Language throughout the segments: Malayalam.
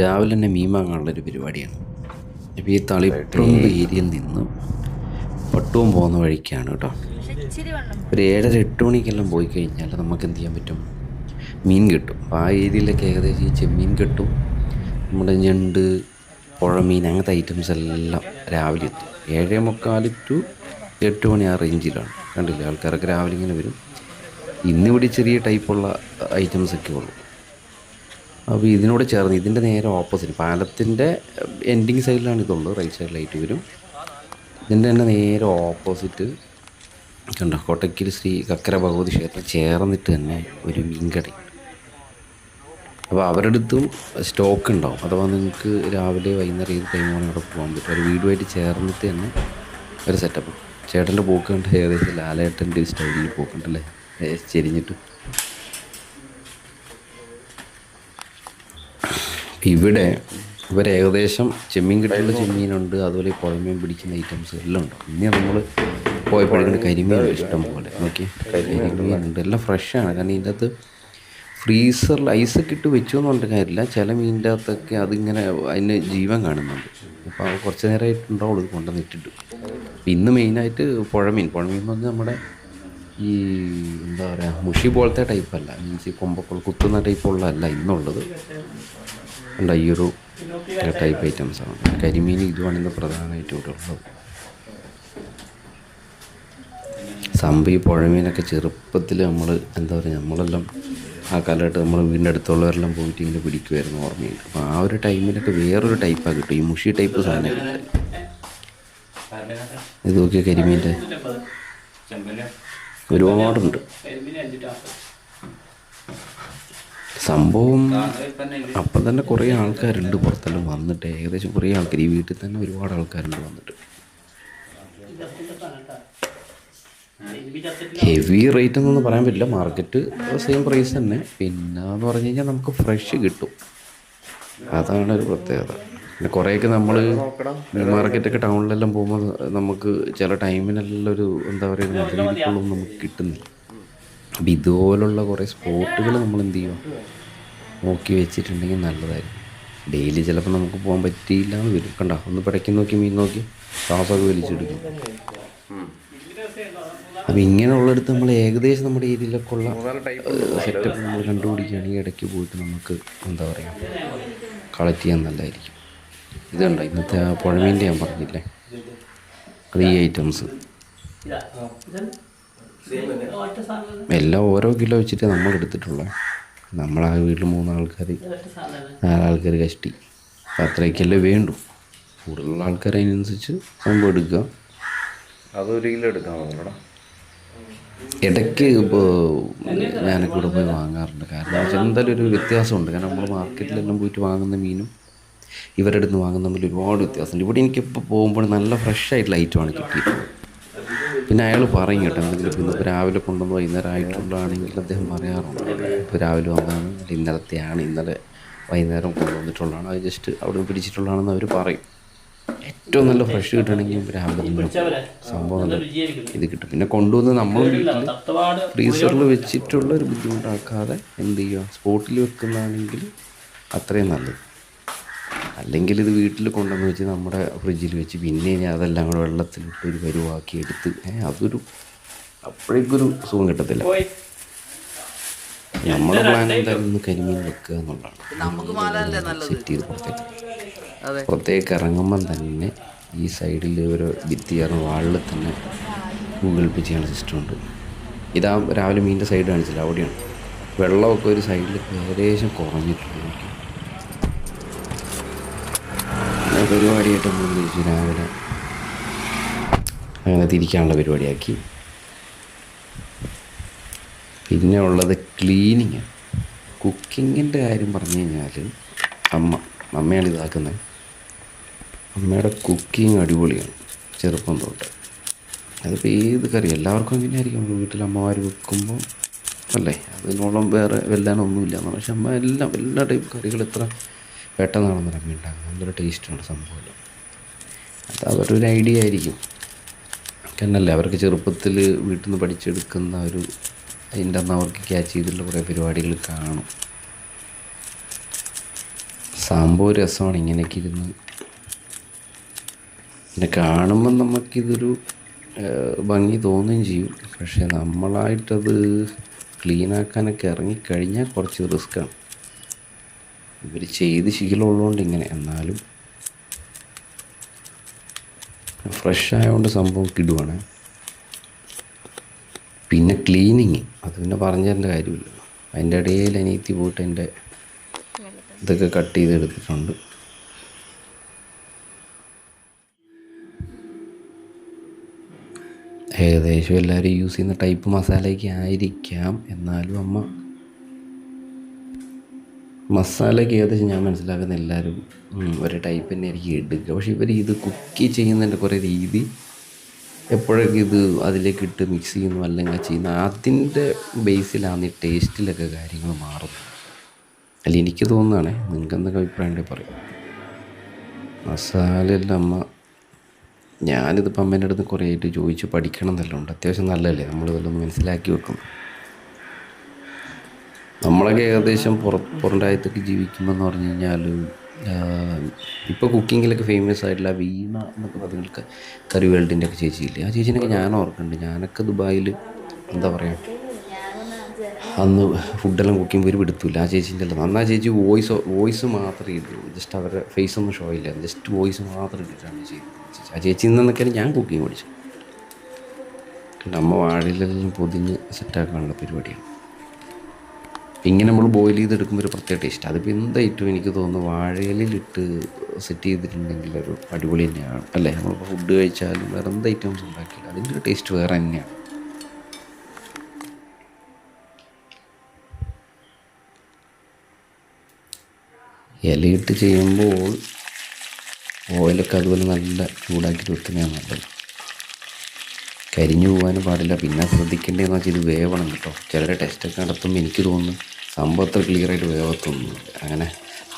രാവിലെ തന്നെ മീൻ വാങ്ങാനുള്ളൊരു പരിപാടിയാണ്. ഇപ്പോൾ ഈ തളിപ്പറമ്പ് ഏരിയയിൽ നിന്ന് പട്ടുവം പോകുന്ന വഴിക്കാണ് കേട്ടോ. ഒരു 7:30-8 മണിക്കെല്ലാം പോയി കഴിഞ്ഞാൽ നമുക്ക് എന്ത് ചെയ്യാൻ പറ്റും, മീൻ കിട്ടും. അപ്പോൾ ആ ഏരിയയിലൊക്കെ ഏകദേശം ഈ ചെമ്മീൻ കിട്ടും, നമ്മുടെ ഞണ്ട്, പുഴമീൻ, അങ്ങനത്തെ ഐറ്റംസ് എല്ലാം രാവിലെ എത്തും. 7:45 to 8 മണി ആ റേഞ്ചിലാണ്. കണ്ടില്ലേ, ആൾക്കാരൊക്കെ രാവിലെ ഇങ്ങനെ വരും. ഇന്നിവിടെ ചെറിയ ടൈപ്പുള്ള ഐറ്റംസൊക്കെ ഉള്ളൂ. അപ്പോൾ ഇതിനോട് ചേർന്ന് ഇതിൻ്റെ നേരെ ഓപ്പോസിറ്റ് പാലത്തിൻ്റെ എൻഡിങ് സൈഡിലാണ് ഇതുള്ളത്, റൈറ്റ് സൈഡിലായിട്ട് വരും. ഇതിൻ്റെ തന്നെ നേരെ ഓപ്പോസിറ്റ് കണ്ടോ, കോട്ടയ്ക്കൽ ശ്രീ കക്കര ഭഗവതി ക്ഷേത്രം ചേർന്നിട്ട് തന്നെ ഒരു മീൻകട. അപ്പോൾ അവരുടെ അടുത്തും സ്റ്റോക്ക് ഉണ്ടാവും. അഥവാ നിങ്ങൾക്ക് രാവിലെ വൈകുന്നേരം ഏത് ടൈമാണ് അവിടെ പോകാൻ പറ്റും. ഒരു വീടുമായിട്ട് ചേർന്നിട്ട് തന്നെ ഒരു സെറ്റപ്പ്. ചേട്ടൻ്റെ പോക്ക് കണ്ട് ഏകദേശം ലാലേട്ടൻ്റെ സ്റ്റൈലിൽ പോക്കുണ്ടല്ലേ, ചെരിഞ്ഞിട്ട്. ഇവിടെ ഇവർ ഏകദേശം ചെമ്മീൻ കിട്ടുന്ന ചെമ്മീനുണ്ട്, അതുപോലെ പുഴമീൻ പിടിക്കുന്ന ഐറ്റംസ് എല്ലാം ഉണ്ട്. ഇനി നമ്മൾ പോയപ്പോഴേക്കും കരിമീൻ ഇഷ്ടം പോലെ നോക്കി, കരിമീനുണ്ട്, എല്ലാം ഫ്രഷാണ്. കാരണം ഇതിൻ്റെ അകത്ത് ഫ്രീസറിൽ ഐസൊക്കെ ഇട്ട് വെച്ചു എന്ന് പറഞ്ഞിട്ട് കാര്യമില്ല. ചില മീനിൻ്റെ അകത്തൊക്കെ അതിങ്ങനെ അതിന് ജീവൻ കാണുന്നുണ്ട്. അപ്പോൾ കുറച്ച് നേരമായിട്ടുണ്ടാവുള്ളൂ ഇത് കൊണ്ടുവന്നിട്ടിട്ട്. ഇന്ന് മെയിനായിട്ട് പുഴമീൻ എന്ന് പറഞ്ഞാൽ നമ്മുടെ ഈ എന്താ പറയുക, മുഷി പോലത്തെ ടൈപ്പല്ല, മീൻസ് ഈ കൊമ്പൊക്കെ കുത്തുന്ന ടൈപ്പുള്ളതല്ല ഇന്നുള്ളത്. ഉണ്ട് ഈ ഒരു ടൈപ്പ് ഐറ്റംസാണ്. കരിമീൻ ഇതുമാണ് ഇന്ന് പ്രധാനമായിട്ടും ഇവിടെ ഉള്ളത്. ഈ പുഴമീനൊക്കെ ചെറുപ്പത്തിൽ നമ്മൾ എന്താ പറയുക, നമ്മളെല്ലാം ആ കാലഘട്ടം നമ്മൾ വീടിൻ്റെ അടുത്തുള്ളവരെല്ലാം പോയിട്ട് ഇങ്ങനെ പിടിക്കുമായിരുന്നു, ഓർമ്മയുണ്ട്. അപ്പോൾ ആ ഒരു ടൈമിലൊക്കെ വേറൊരു ടൈപ്പാണ് കിട്ടും, ഈ മുഷി ടൈപ്പ് സാധനം കിട്ടും. ഇത് നോക്കിയ കരിമീൻ്റെ ഒരുപാടുണ്ട് സംഭവം. അപ്പം തന്നെ കുറേ ആൾക്കാരുണ്ട് പുറത്തെല്ലാം വന്നിട്ട്, ഏകദേശം കുറേ ആൾക്കാർ ഈ വീട്ടിൽ തന്നെ ഒരുപാട് ആൾക്കാരുണ്ട് വന്നിട്ട്. ഹെവി റേറ്റ് എന്നൊന്നും പറയാൻ പറ്റില്ല, മാർക്കറ്റ് സെയിം പ്രൈസ് തന്നെ. പിന്നെ എന്ന് പറഞ്ഞു കഴിഞ്ഞാൽ നമുക്ക് ഫ്രഷ് കിട്ടും, അതാണ് ഒരു പ്രത്യേകത. പിന്നെ കുറേയൊക്കെ നമ്മൾ മാർക്കറ്റൊക്കെ ടൗണിലെല്ലാം പോകുമ്പോൾ നമുക്ക് ചില ടൈമിനെല്ലാം ഒരു എന്താ പറയുക, നല്ല രീതിക്കുള്ളൊന്നും നമുക്ക് കിട്ടുന്നില്ല. അപ്പം ഇതുപോലുള്ള കുറേ സ്പോട്ടുകൾ നമ്മൾ എന്ത് ചെയ്യുക, നോക്കി വെച്ചിട്ടുണ്ടെങ്കിൽ നല്ലതായിരിക്കും. ഡെയിലി ചിലപ്പോൾ നമുക്ക് പോകാൻ പറ്റിയില്ല എന്ന് വരും. കണ്ട, ഒന്ന് പിടയ്ക്ക് നോക്കി മീൻ നോക്കി ശ്വാസമൊക്കെ വലിച്ചെടുക്കും. അപ്പം ഇങ്ങനെയുള്ളടുത്ത് നമ്മൾ ഏകദേശം നമ്മുടെ ഏരിയയിലൊക്കെ ഉള്ള സെറ്റപ്പ് നമ്മൾ കണ്ടുപിടിക്കുകയാണെങ്കിൽ ഇടയ്ക്ക് പോയിട്ട് നമുക്ക് എന്താ പറയുക, കളക്ട് ചെയ്യാൻ നല്ലതായിരിക്കും. ഇതുണ്ടോ ഇന്നത്തെ ആ പുഴമീൻ്റെ ഞാൻ പറഞ്ഞില്ലേ, അത് ഈ ഐറ്റംസ് എല്ലാം ഓരോ കിലോ വെച്ചിട്ട് നമ്മൾ എടുത്തിട്ടുള്ളത്. നമ്മളാ വീട്ടിൽ 3 ആൾക്കാർ 4 ആൾക്കാർ കഷ്ടി, അപ്പം അത്രയൊക്കെയല്ലേ വേണ്ടു. കൂടുതലുള്ള ആൾക്കാർ അതിനനുസരിച്ച് സംഭവം എടുക്കുക. അതൊരു കിലോ എടുക്കാമോ? ഇടയ്ക്ക് ഇപ്പോൾ ഞാനൊക്കെ ഇവിടെ പോയി വാങ്ങാറുണ്ട്. കാരണം വെച്ചാൽ എന്തായാലും ഒരു വ്യത്യാസമുണ്ട്. കാരണം നമ്മൾ മാർക്കറ്റിലെല്ലാം പോയിട്ട് വാങ്ങുന്ന മീനും ഇവരുടെ അടുത്ത് വാങ്ങുന്ന തമ്മിൽ ഒരുപാട് വ്യത്യാസമുണ്ട്. ഇവിടെ എനിക്കിപ്പോൾ പോകുമ്പോൾ നല്ല ഫ്രഷ് ആയിട്ടുള്ള ഐറ്റമാണ് കിട്ടിയിട്ടുള്ളത്. പിന്നെ അയാൾ പറയും കേട്ടോ, എന്തെങ്കിലും ഇപ്പോൾ രാവിലെ കൊണ്ടുവന്ന് വൈകുന്നേരം ആയിട്ടുള്ളതാണെങ്കിൽ അദ്ദേഹം പറയാറുണ്ട്, ഇപ്പോൾ രാവിലെ വന്നതാണ്, ഇന്നലത്തെയാണ്, ഇന്നലെ വൈകുന്നേരം കൊണ്ടുവന്നിട്ടുള്ളതാണ്, അത് ജസ്റ്റ് അവിടെ നിന്ന് പിടിച്ചിട്ടുള്ളതാണെന്ന് അവർ പറയും. ഏറ്റവും നല്ല ഫ്രഷ് കിട്ടണമെങ്കിൽ രാവിലെ തന്നെ സംഭവം നല്ല ഇത് കിട്ടും. പിന്നെ കൊണ്ടുവന്ന് നമ്മൾ വീട്ടിൽ ഫ്രീസറിൽ വെച്ചിട്ടുള്ള ഒരു ബുദ്ധിമുട്ടാക്കാതെ എന്ത് ചെയ്യുക, സ്പോട്ടിൽ വെക്കുന്നതാണെങ്കിൽ അത്രയും നല്ലത്. അല്ലെങ്കിൽ ഇത് വീട്ടിൽ കൊണ്ടുവന്ന് വെച്ച് നമ്മുടെ ഫ്രിഡ്ജിൽ വെച്ച് പിന്നെ അതെല്ലാം കൂടെ വെള്ളത്തിലിട്ട് ഒരു പരുവാക്കി എടുത്ത് അതൊരു അപ്പോഴേക്കൊരു സുഖം കിട്ടത്തില്ല. നമ്മുടെ പ്ലാൻ എന്തായാലും ഒന്ന് കരിമീൻ വെക്കുക എന്നുള്ളതാണ്. സെറ്റ് ചെയ്ത് പുറത്തേക്ക് ഇറങ്ങുമ്പം തന്നെ ഈ സൈഡിൽ ഒരു ഭിത്തിയാറും വാളിൽ തന്നെ ഗൂഗിൾ പേ ചെയ്യാനുള്ള സിസ്റ്റം ഉണ്ട്. ഇതാ രാവിലെ മീനിൻ്റെ സൈഡ് കാണിച്ചില്ല, അവിടെയാണ് വെള്ളമൊക്കെ ഒരു സൈഡിൽ ഏകദേശം കുറഞ്ഞിട്ടുണ്ട്. എനിക്ക് പരിപാടിയായിട്ട് നമ്മൾ തിരിച്ച് രാവിലെ അങ്ങനെ തിരിക്കാനുള്ള പരിപാടിയാക്കി. പിന്നെ ഉള്ളത് ക്ലീനിങ്. കുക്കിങ്ങിൻ്റെ കാര്യം പറഞ്ഞു കഴിഞ്ഞാൽ അമ്മയാണ് ഇതാക്കുന്നത്. അമ്മയുടെ കുക്കിംഗ് അടിപൊളിയാണ് ചെറുപ്പം തൊട്ട്. അതിപ്പോൾ ഏത് കറി എല്ലാവർക്കും അങ്ങനെ ആയിരിക്കും, നമ്മൾ വീട്ടിൽ അമ്മമാർ വെക്കുമ്പോൾ അല്ലേ, അതിനോളം വേറെ വെല്ലാനൊന്നുമില്ല. പക്ഷെ അമ്മ എല്ലാ ടൈപ്പ് കറികൾ എത്ര പെട്ടെന്നാണെന്ന് അമ്മ ഉണ്ടാകും. നല്ലൊരു ടേസ്റ്റാണ് സംഭവം. അത് അവരൊരു ഐഡിയ ആയിരിക്കും. എന്നല്ലേ അവർക്ക് ചെറുപ്പത്തിൽ വീട്ടിൽ നിന്ന് പഠിച്ചെടുക്കുന്ന ഒരു അതിൻ്റെ അന്ന് അവർക്ക് ക്യാച്ച് ചെയ്തിട്ടുള്ള കുറേ പരിപാടികൾ കാണും. സംഭവം രസമാണ് ഇങ്ങനെയൊക്കെ ഇരുന്ന്. പിന്നെ കാണുമ്പം നമുക്കിതൊരു ഭംഗി തോന്നുകയും ചെയ്യും. പക്ഷേ നമ്മളായിട്ടത് ക്ലീനാക്കാനൊക്കെ ഇറങ്ങിക്കഴിഞ്ഞാൽ കുറച്ച് റിസ്ക്കാണ്. ഇവർ ചെയ്ത് ശീലമുള്ളതുകൊണ്ട് ഇങ്ങനെ. എന്നാലും ഫ്രഷ് ആയതുകൊണ്ട് സംഭവം കിടുവാണ്. പിന്നെ ക്ലീനിങ് അത് പിന്നെ പറഞ്ഞു തരേണ്ട കാര്യമില്ല. അതിൻ്റെ ഇടയിൽ അനിയത്തി പോയിട്ട് എൻ്റെ ഇതൊക്കെ കട്ട് ചെയ്തെടുത്തിട്ടുണ്ട്. ഏകദേശം എല്ലാവരും യൂസ് ചെയ്യുന്ന ടൈപ്പ് മസാലയൊക്കെ ആയിരിക്കാം. എന്നാലും അമ്മ മസാലയ്ക്ക് ഏകദേശം ഞാൻ മനസ്സിലാക്കുന്ന എല്ലാവരും ഒരു ടൈപ്പ് തന്നെ ആയിരിക്കും എടുക്കുക. പക്ഷെ ഇവർ ഇത് കുക്ക് ചെയ്യുന്നതിൻ്റെ കുറേ രീതി, എപ്പോഴൊക്കെ ഇത് അതിലേക്ക് ഇട്ട് മിക്സ് ചെയ്യുന്നു അല്ലെങ്കിൽ ചെയ്യുന്നു, അതിൻ്റെ ബേസിലാണ് ഈ ടേസ്റ്റിലൊക്കെ കാര്യങ്ങൾ മാറുന്നത്. അല്ല, എനിക്ക് തോന്നുന്നതാണേ. നിങ്ങൾക്ക് എന്തൊക്കെ അഭിപ്രായം ഉണ്ടെങ്കിൽ പറയും. മസാലയെല്ലാം അമ്മ, ഞാനിതിപ്പോൾ അമ്മേൻ്റെ അടുത്ത് കുറേ ആയിട്ട് ചോദിച്ച് പഠിക്കണം എന്നെല്ലാം ഉണ്ട്. അത്യാവശ്യം നല്ലതല്ലേ നമ്മളിതെല്ലാം മനസ്സിലാക്കി വെക്കും. നമ്മളൊക്കെ ഏകദേശം പുറം രാജ്യത്തൊക്കെ ജീവിക്കുമ്പോൾ എന്ന് പറഞ്ഞു കഴിഞ്ഞാൽ ഇപ്പോൾ കുക്കിങ്ങിലൊക്കെ ഫേമസ് ആയിട്ടുള്ള വീണ എന്നൊക്കെ പറഞ്ഞ കറി വേൾഡിൻ്റെ ഒക്കെ ചേച്ചിയില്ലേ, ആ ചേച്ചീനൊക്കെ ഞാൻ ഓർക്കുന്നുണ്ട്. ഞാനൊക്കെ ദുബായിൽ എന്താ പറയുക, അന്ന് ഫുഡെല്ലാം കുക്ക് ചെയ്യുമ്പോൾ ഒരു പിടുത്തില്ല. ആ ചേച്ചീൻ്റെ എല്ലാം അന്ന് ആ ചേച്ചി വോയിസ് മാത്രമേ ഇട്ടു. ജസ്റ്റ് അവരുടെ ഫേസ് ഒന്നും ഷോ ഇല്ല, ജസ്റ്റ് വോയിസ് മാത്രം ഇട്ടിട്ടാണ് ചെയ്തത്. ആ ചേച്ചി നിന്നൊക്കെയാണ് ഞാൻ കുക്കിങ് പഠിച്ചത്. അമ്മ വാഴയിലെല്ലാം പൊതിഞ്ഞ് സെറ്റാക്കാനുള്ള പരിപാടിയാണ്. ഇങ്ങനെ നമ്മൾ ബോയിൽ ചെയ്തെടുക്കുമ്പോൾ ഒരു പ്രത്യേക ടേസ്റ്റ്. അതിപ്പോൾ എന്തായിട്ടും എനിക്ക് തോന്നുന്നു വാഴയിലിട്ട് സെറ്റ് ചെയ്തിട്ടുണ്ടെങ്കിൽ ഒരു അടിപൊളി തന്നെയാണ് അല്ലേ. നമ്മളിപ്പോൾ ഫുഡ് കഴിച്ചാലും വേറെ എന്ത് ഐറ്റംസ് ഉണ്ടാക്കിയാലും അതിൻ്റെ ഒരു ടേസ്റ്റ് വേറെ തന്നെയാണ്. ഇലയിട്ട് ചെയ്യുമ്പോൾ ഓയിലൊക്കെ അതുപോലെ നല്ല ചൂടാക്കിയിട്ട് വെക്കുന്നതാണ് നല്ലത്. കരിഞ്ഞു പോകാനും പാടില്ല. പിന്നെ ശ്രദ്ധിക്കേണ്ടതെന്ന് വെച്ചാൽ ഇത് വേവണം കേട്ടോ. ചിലരുടെ ടെസ്റ്റൊക്കെ നടത്തുമ്പോൾ എനിക്ക് തോന്നുന്നു സംഭവം അത്ര ക്ലിയറായിട്ട് വേവത്തൊന്നുമില്ല. അങ്ങനെ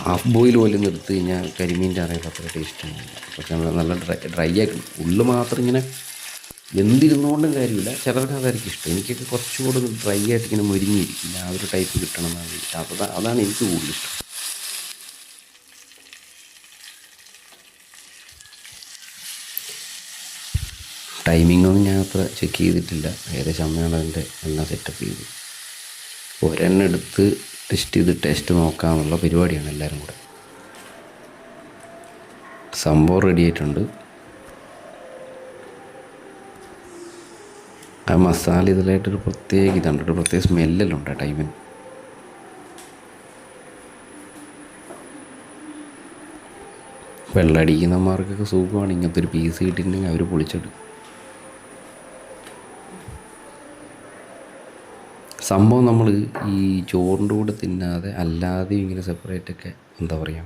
ഹാഫ് ബോയിൽ പോലും എടുത്തു കഴിഞ്ഞാൽ കരിമീൻ്റെ അറിയാത്ത അത്ര ടേസ്റ്റ് ഒന്നുമില്ല. പക്ഷെ നല്ല ഡ്രൈ ആക്കി ഉള്ളു മാത്രം ഇങ്ങനെ വെന്തിരുന്നുകൊണ്ടും കാര്യമില്ല. ചിലർക്ക് അതായിരിക്കും ഇഷ്ടം. എനിക്കൊക്കെ കുറച്ചുകൂടെ ഡ്രൈ ആയിട്ട് ഇങ്ങനെ മുരിഞ്ഞിരിക്കില്ല, ആ ഒരു ടൈപ്പ് കിട്ടണം എന്നാണ്. അതാണ് എനിക്ക് കൂടുതൽ ഇഷ്ടം. ടൈമിങ്ങൊന്നും ഞാൻ അത്ര ചെക്ക് ചെയ്തിട്ടില്ല. ഏകദേശം അമ്മയാണ് അതിൻ്റെ എല്ലാം സെറ്റപ്പ് ചെയ്ത്. ഒരെണ്ണം എടുത്ത് ടേസ്റ്റ് നോക്കാമെന്നുള്ള പരിപാടിയാണ് എല്ലാവരും കൂടെ. സംഭവം റെഡി ആയിട്ടുണ്ട്. ആ മസാല ഇതിലായിട്ടൊരു പ്രത്യേക ഇതാണ്, ഒരു പ്രത്യേക സ്മെല്ലെല്ലാം ഉണ്ട് ആ ടൈമിന്. വെള്ളമടിക്കുന്നമാർക്കൊക്കെ സുഖമാണ്. ഇങ്ങനത്തെ ഒരു പീസ് കിട്ടിയിട്ടുണ്ടെങ്കിൽ അവർ പൊളിച്ചെടുക്കും. സംഭവം നമ്മൾ ഈ ചോറിൻ്റെ കൂടെ തിന്നാതെ അല്ലാതെയും ഇങ്ങനെ സെപ്പറേറ്റൊക്കെ എന്താ പറയുക,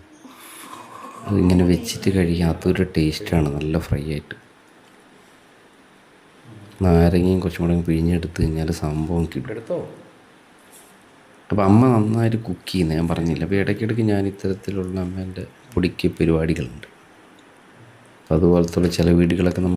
ഇങ്ങനെ വെച്ചിട്ട് കഴിക്കാത്തൊരു ടേസ്റ്റാണ്. നല്ല ഫ്രൈ ആയിട്ട് നാരങ്ങയും കുറച്ചും കൂടെ പിഴിഞ്ഞെടുത്ത് കഴിഞ്ഞാൽ സംഭവം കിട്ടും. അപ്പോൾ അമ്മ നന്നായിട്ട് കുക്ക് ചെയ്യുന്നത് ഞാൻ പറഞ്ഞില്ല. അപ്പോൾ ഇടയ്ക്കിടയ്ക്ക് ഞാൻ ഇത്തരത്തിലുള്ള അമ്മേൻ്റെ പൊടിക്ക് പരിപാടികളുണ്ട്. അപ്പോൾ അതുപോലത്തുള്ള ചില വീടുകളൊക്കെ നമ്മൾ